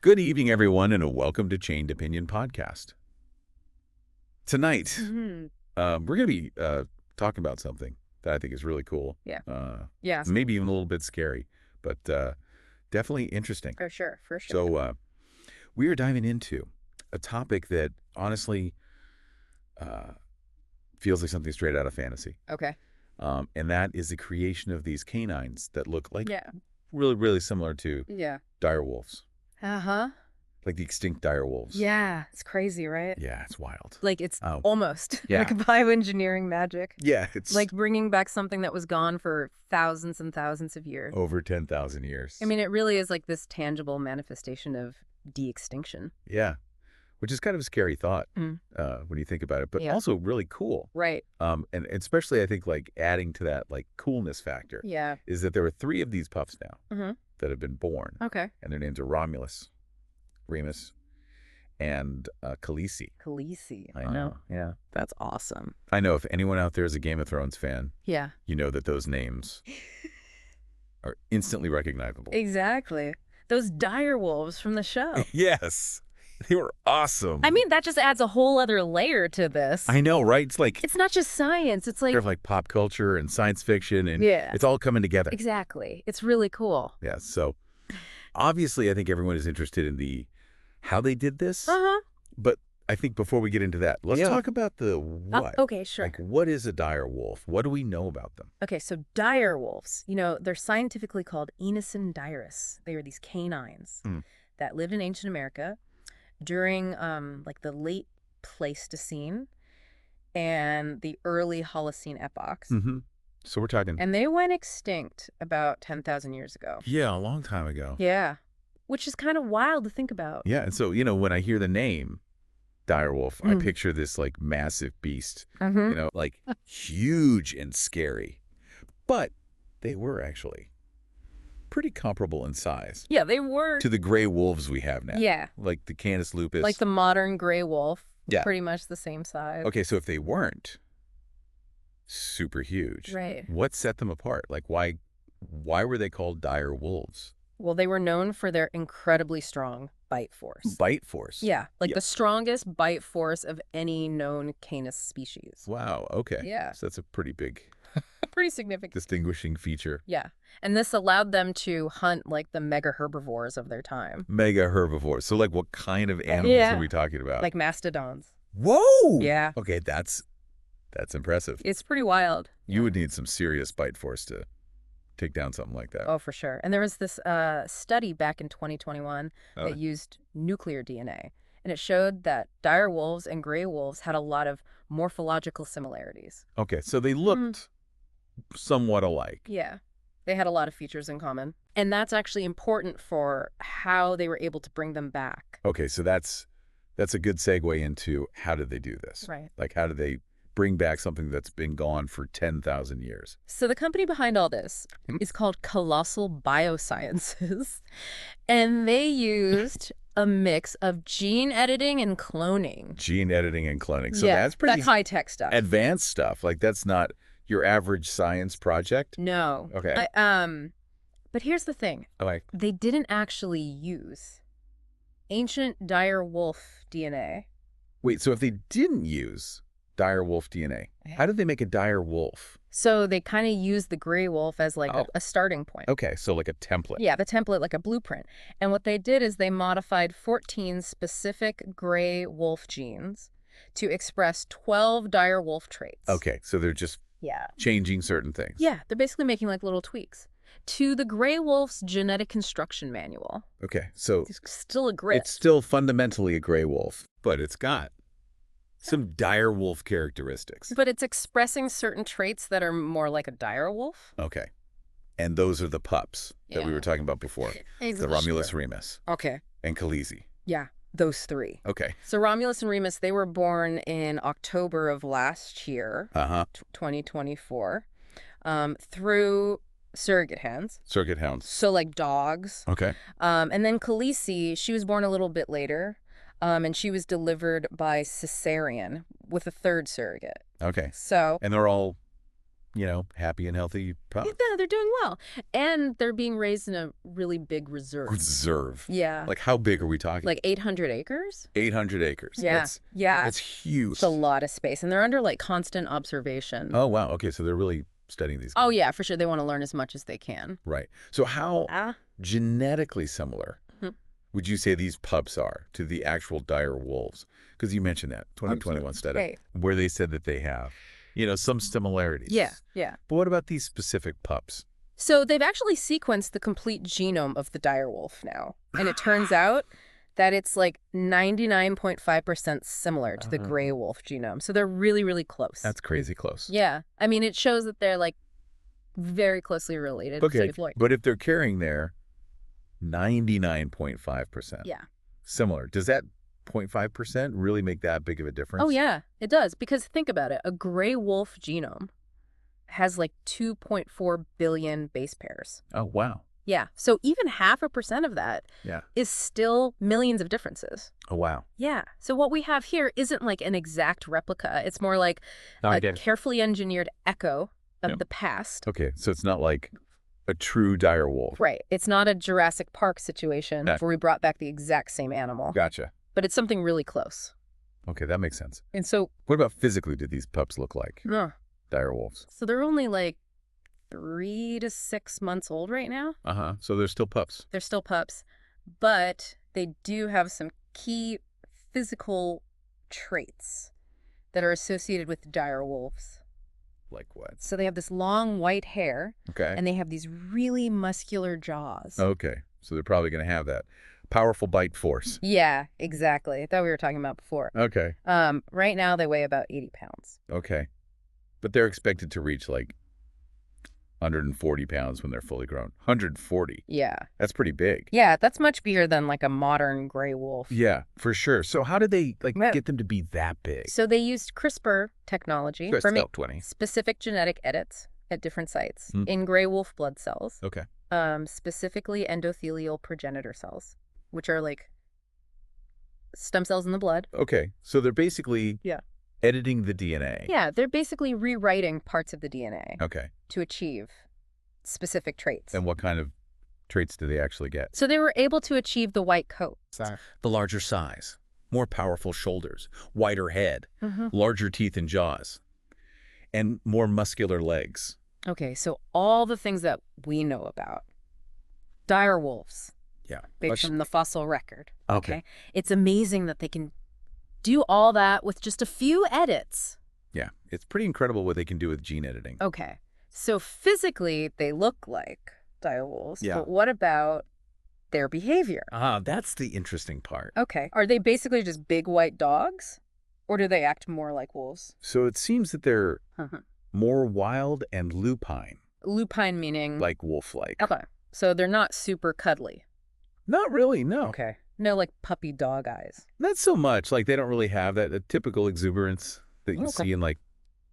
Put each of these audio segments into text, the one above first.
Good evening, everyone, and welcome to Chained Opinion Podcast. Tonight, we're going to be talking about something that I think is really cool. Yeah. Yeah. Maybe even a little bit scary, but definitely interesting. For sure. So we are diving into a topic that honestly feels like something straight out of fantasy. Okay. And that is the creation of these canines that look like Yeah. really similar to dire wolves. Uh-huh. Like the extinct dire wolves. Yeah. It's crazy, right? Yeah, it's wild. Like it's almost Yeah. like bioengineering magic. Yeah, it's Like bringing back something that was gone for thousands and thousands of years. over 10,000 years. I mean, it really is like this tangible manifestation of de-extinction. Yeah, which is kind of a scary thought Mm. when you think about it, but Yeah. also really cool. Right. And especially I think like adding to that like coolness factor Yeah. is that there are 3 of these pups now Mm-hmm. that have been born, Okay. and their names are Romulus, Remus, and Khaleesi. Khaleesi. I know, yeah. That's awesome. I know if anyone out there is a Game of Thrones fan, Yeah. you know that those names are instantly recognizable. Exactly. Those dire wolves from the show. Yes, they were awesome. I mean, that just adds a whole other layer to this. I know, right? It's like It's not just science. It's like, kind of like pop culture and science fiction, and yeah, it's all coming together. exactly. It's really cool. Yeah, so obviously I think everyone is interested in how they did this, Uh-huh. but I think before we get into that, let's talk about the what. Okay, sure. Like, what is a dire wolf? What do we know about them? Okay, so dire wolves, they're scientifically called Enosin dirus. They are these canines that lived in ancient America during like the late Pleistocene and the early Holocene epochs. Mm-hmm. So we're talking... And they went extinct about 10,000 years ago. Yeah, a long time ago. Yeah, which is kind of wild to think about. Yeah, and so, when I hear the name dire wolf, I picture this like massive beast, like huge and scary. But they were actually pretty comparable in size. Yeah, they were. To the gray wolves we have now. Yeah. Like the Canis lupus. Like the modern gray wolf. Yeah. Pretty much the same size. Okay, so if they weren't super huge, Right. what set them apart? Like why were they called dire wolves? Well, they were known for their incredibly strong bite force. Bite force? Yeah, like the strongest bite force of any known Canis species. Wow, okay. Yeah. So that's a pretty big Pretty significant. distinguishing feature. Yeah, and this allowed them to hunt like the mega herbivores of their time. Mega herbivores. So like what kind of animals are we talking about? Like mastodons. Whoa! Yeah. Okay, that's impressive. It's pretty wild. You would need some serious bite force to take down something like that. Oh, for sure. And there was this study back in 2021 that used nuclear DNA. And it showed that dire wolves and gray wolves had a lot of morphological similarities. Okay, so they looked somewhat alike. Yeah. They had a lot of features in common. And that's actually important for how they were able to bring them back. Okay, so that's a good segue into how did they do this? Right. Like how did they bring back something that's been gone for 10,000 years? So the company behind all this is called Colossal Biosciences. And they used a mix of gene editing and cloning. Gene editing and cloning. So yeah, that's pretty high-tech stuff. Advanced stuff. Like that's not your average science project? No. Okay. But here's the thing. Okay. They didn't actually use ancient dire wolf DNA. Wait, so if they didn't use dire wolf DNA, how did they make a dire wolf? So they kind of used the gray wolf as like a starting point. Okay, so like a template. Yeah, the template, like a blueprint. And what they did is they modified 14 specific gray wolf genes to express 12 dire wolf traits. Okay, so they're just changing certain things. Yeah, they're basically making like little tweaks to the gray wolf's genetic construction manual. Okay, so It's still a gray. it's still fundamentally a gray wolf, but it's got some dire wolf characteristics. But it's expressing certain traits that are more like a dire wolf. Okay. And those are the pups that we were talking about before. The Romulus, Remus, Okay. and Khaleesi. Yeah, those 3. Okay. So Romulus and Remus, they were born in October of last year, 2024, through surrogate hens. Surrogate hounds. So like dogs. Okay. And then Khaleesi, she was born a little bit later. And she was delivered by cesarean with a 3rd surrogate. Okay. So, And they're all happy and healthy pup. Yeah, they're doing well. And they're being raised in a really big reserve. Reserve? Yeah. Like how big are we talking? Like 800 acres? 800 acres. Yeah. That's huge. It's a lot of space. And they're under like constant observation. Oh, wow. Okay, so they're really studying these guys. Oh, yeah, for sure. They want to learn as much as they can. Right. So how genetically similar would you say these pups are to the actual dire wolves? Because you mentioned that 2021 study where they said that they have, some similarities. Yeah. But what about these specific pups? So they've actually sequenced the complete genome of the dire wolf now. And it turns out that it's like 99.5% similar to the gray wolf genome. So they're really, really close. That's crazy close. Yeah. I mean, it shows that they're like very closely related. Okay, but if they're carrying their 99.5%. Yeah. Similar. Does that 0.5% really make that big of a difference? Oh, yeah, it does. Because think about it. A gray wolf genome has like 2.4 billion base pairs. Oh, wow. Yeah. So even 0.5% of that is still millions of differences. Oh, wow. Yeah. So what we have here isn't like an exact replica. It's more like a carefully engineered echo of the past. Okay. So it's not like a true dire wolf. Right. It's not a Jurassic Park situation where we brought back the exact same animal. Gotcha. But it's something really close. Okay, that makes sense. And so... What about physically did these pups look like? Dire wolves. So they're only like 3 to 6 months old right now. So they're still pups. They're still pups. But they do have some key physical traits that are associated with dire wolves. Like what? So they have this long white hair. Okay. And they have these really muscular jaws. Okay. So they're probably going to have that powerful bite force. Yeah, exactly. I thought we were talking about before. Okay. Right now they weigh about 80 pounds. Okay. But they're expected to reach like 140 pounds when they're fully grown. 140. Yeah. That's pretty big. Yeah, that's much bigger than like a modern gray wolf. Yeah, for sure. So how did they get them to be that big? So they used CRISPR technology for specific genetic edits at different sites in gray wolf blood cells. Okay. Specifically endothelial progenitor cells, which are like stem cells in the blood. Okay. So they're basically editing the DNA. Yeah, they're basically rewriting parts of the DNA. Okay. To achieve specific traits. And what kind of traits do they actually get? So they were able to achieve the white coat. The larger size, more powerful shoulders, wider head, larger teeth and jaws, and more muscular legs. Okay, so all the things that we know about dire wolves. Yeah. Based on the fossil record. Okay. It's amazing that they can do all that with just a few edits. Yeah, it's pretty incredible what they can do with gene editing. Okay. So physically, they look like dire wolves. Yeah. But what about their behavior? That's the interesting part. Okay. Are they basically just big white dogs? Or do they act more like wolves? So it seems that they're more wild and lupine. Lupine meaning? Like wolf-like. Okay. So they're not super cuddly? Not really, no. Okay. No, like puppy dog eyes? Not so much. Like they don't really have that typical exuberance that you see in like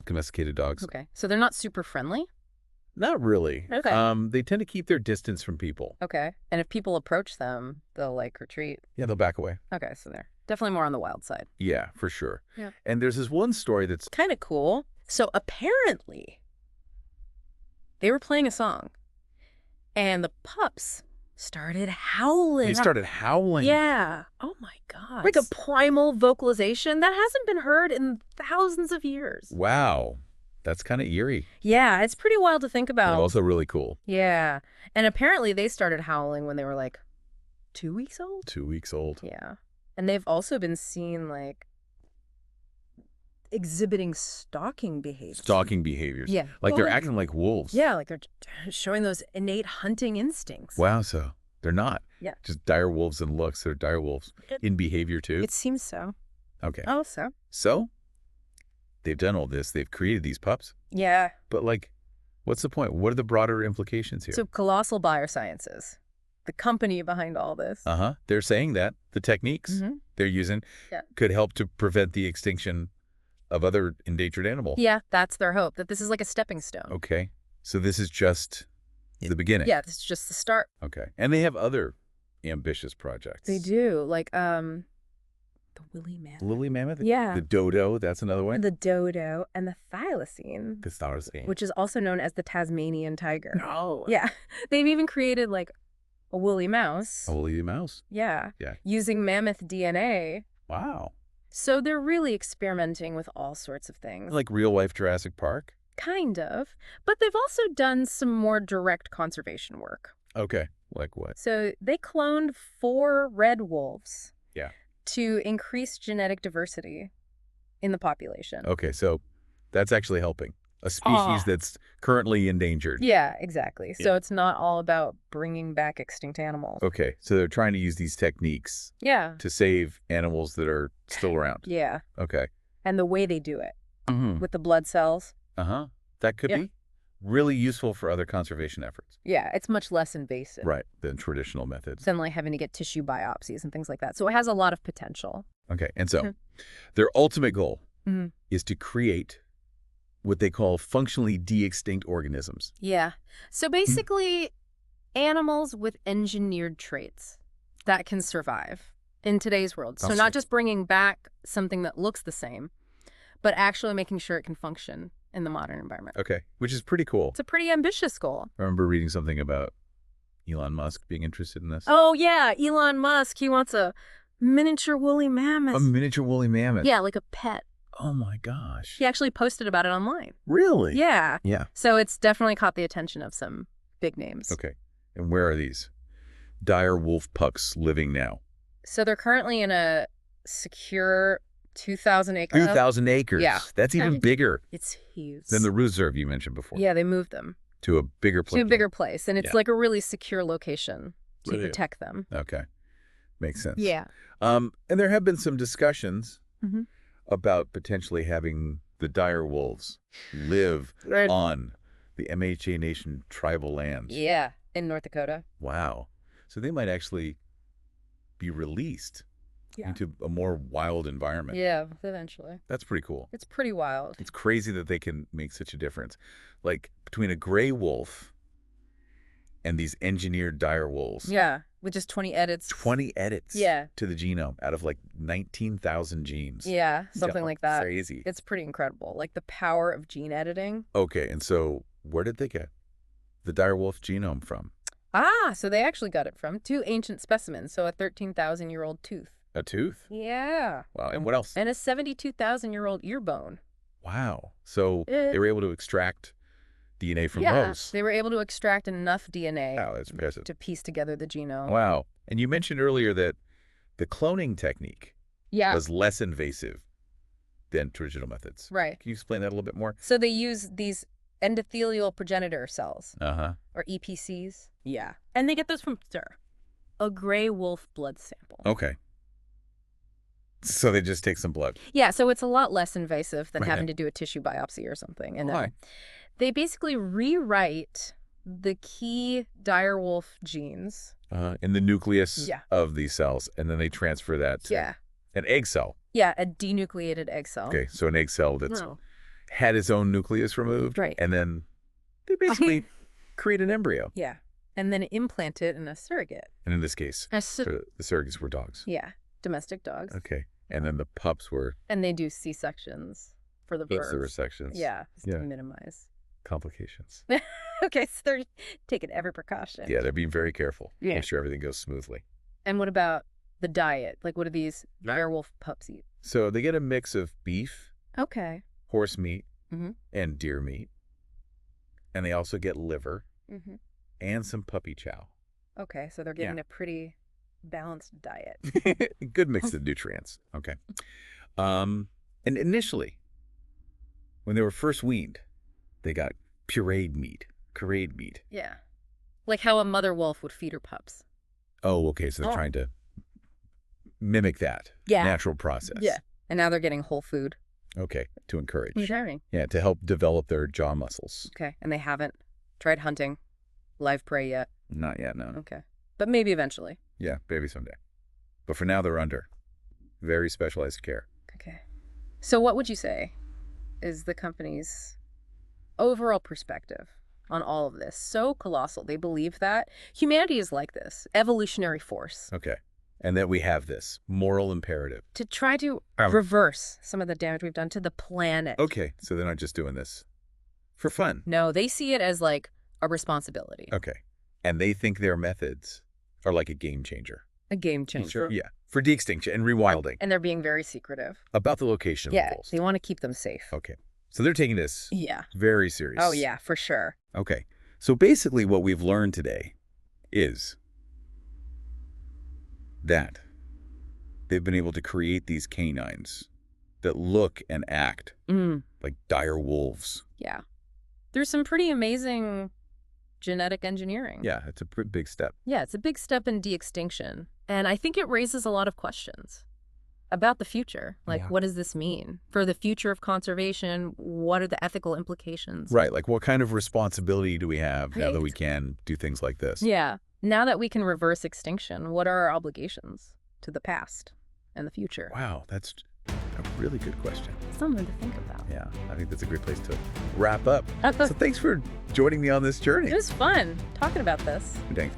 domesticated dogs. Okay. So they're not super friendly? Not really. Okay. They tend to keep their distance from people. Okay. And if people approach them, they'll like retreat? Yeah, they'll back away. Okay, so they're definitely more on the wild side. Yeah, for sure. Yeah. And there's this one story that's kind of cool. So apparently, they were playing a song, and the pups started howling. They started howling? Yeah. Oh my God. Like a primal vocalization that hasn't been heard in thousands of years. Wow. That's kind of eerie. Yeah, it's pretty wild to think about. But also really cool. Yeah. And apparently they started howling when they were like 2 weeks old? 2 weeks old. Yeah. And they've also been seen like exhibiting stalking behaviors. Stalking behaviors. Yeah. Like they're acting like wolves. Yeah, like they're showing those innate hunting instincts. Wow, so they're not. Yeah. Just dire wolves in looks. They're dire wolves in behavior too. It seems so. Okay. Oh, so? So? They've done all this. They've created these pups. Yeah. But like, what's the point? What are the broader implications here? So Colossal Biosciences, the company behind all this. They're saying that the techniques they're using could help to prevent the extinction of other endangered animals. Yeah, that's their hope, that this is like a stepping stone. Okay. So this is just the beginning. Yeah, this is just the start. Okay. And they have other ambitious projects. They do. Like, The woolly mammoth. Woolly mammoth? Yeah. The dodo, that's another one? The dodo and the thylacine. The thylacine. Which is also known as the Tasmanian tiger. Oh. Yeah. They've even created, like, a woolly mouse. A woolly mouse? Yeah. Yeah. Using mammoth DNA. Wow. So they're really experimenting with all sorts of things. Like real-life Jurassic Park? Kind of. But they've also done some more direct conservation work. Okay. Like what? So they cloned 4 red wolves. Yeah. To increase genetic diversity in the population. Okay, so that's actually helping. A species that's currently endangered. Yeah, exactly. Yeah. So it's not all about bringing back extinct animals. Okay, so they're trying to use these techniques to save animals that are still around. Yeah. Okay. And the way they do it with the blood cells. Uh-huh. That could be really useful for other conservation efforts. Yeah, it's much less invasive. Right, than traditional methods. Than like having to get tissue biopsies and things like that. So it has a lot of potential. Okay, and so their ultimate goal is to create what they call functionally de-extinct organisms. Yeah. So basically, animals with engineered traits that can survive in today's world. So not just bringing back something that looks the same, but actually making sure it can function in the modern environment. Okay, which is pretty cool. It's a pretty ambitious goal. I remember reading something about Elon Musk being interested in this. Oh, yeah. Elon Musk, he wants a miniature woolly mammoth. A miniature woolly mammoth? Yeah, like a pet. Oh, my gosh. He actually posted about it online. Really? Yeah. Yeah. So it's definitely caught the attention of some big names. Okay. And where are these dire wolf pups living now? So they're currently in a secure 2,000 acres. 2,000 acres. Yeah. That's even bigger It's huge. than the reserve you mentioned before. Yeah, they moved them. To a bigger place. To a bigger place. And it's like a really secure location to Really? protect them. Okay. Makes sense. Yeah. And there have been some discussions about potentially having the dire wolves live on the MHA Nation tribal lands. Yeah, in North Dakota. Wow. So they might actually be released into a more wild environment. Yeah, eventually. That's pretty cool. It's pretty wild. It's crazy that they can make such a difference. Like between a gray wolf and these engineered dire wolves. Yeah, with just 20 edits. 20 edits to the genome out of like 19,000 genes. Yeah, something like that. Crazy. It's pretty incredible. Like the power of gene editing. Okay, and so where did they get the dire wolf genome from? So they actually got it from 2 ancient specimens. So a 13,000-year-old tooth. A tooth? Yeah. Wow, and what else? And a 72,000-year-old ear bone. Wow. So they were able to extract DNA from those. They were able to extract enough DNA that's impressive. to piece together the genome. Wow. And you mentioned earlier that the cloning technique was less invasive than traditional methods. Right. Can you explain that a little bit more? So they use these endothelial progenitor cells. Or EPCs. Yeah. And they get those from a gray wolf blood sample. Okay. So they just take some blood. Yeah, so it's a lot less invasive than having to do a tissue biopsy or something. And they basically rewrite the key direwolf genes. In the nucleus of these cells, and then they transfer that to an egg cell. Yeah, a denucleated egg cell. Okay, so an egg cell that's had its own nucleus removed. Right. And then they basically create an embryo. Yeah, and then implant it in a surrogate. And in this case, the surrogates were dogs. Yeah, domestic dogs. Okay. And then the pups were... And they do C-sections for the birds. The resections. Yeah, to minimize complications. Okay, so they're taking every precaution. Yeah, they're being very careful. Make sure everything goes smoothly. And what about the diet? Like, what do these direwolf pups eat? So they get a mix of beef, horse meat, and deer meat. And they also get liver and some puppy chow. Okay, so they're getting a pretty balanced diet. Good mix of nutrients. Okay. And initially, when they were first weaned, they got pureed meat. Yeah. Like how a mother wolf would feed her pups. Oh, okay. So they're trying to mimic that natural process. Yeah. And now they're getting whole food. Okay. To encourage. Sharing. Yeah, to help develop their jaw muscles. Okay. And they haven't tried hunting live prey yet? Not yet, no. Okay. But maybe eventually. Yeah, maybe someday. But for now, they're under very specialized care. Okay. So what would you say is the company's overall perspective on all of this? So colossal. They believe that humanity is like this evolutionary force. Okay. And that we have this moral imperative. To try to reverse some of the damage we've done to the planet. Okay, so they're not just doing this for fun. No, they see it as like a responsibility. Okay. And they think their methods are like a game changer. A game changer. Yeah, for de-extinction and rewilding. And they're being very secretive. About the location of the wolves. They want to keep them safe. Okay. So they're taking this very serious. Oh, yeah, for sure. Okay. So basically what we've learned today is that they've been able to create these canines that look and act like dire wolves. Yeah. There's some pretty amazing genetic engineering. Yeah, it's a pretty big step. Yeah, it's a big step in de-extinction. And I think it raises a lot of questions about the future. Like, what does this mean? For the future of conservation, what are the ethical implications? Right, like what kind of responsibility do we have now that we can do things like this? Yeah. Now that we can reverse extinction, what are our obligations to the past and the future? Wow, that's a really good question. Something to think about. Yeah, I think that's a great place to wrap up. So thanks for joining me on this journey. It was fun talking about this. Thanks.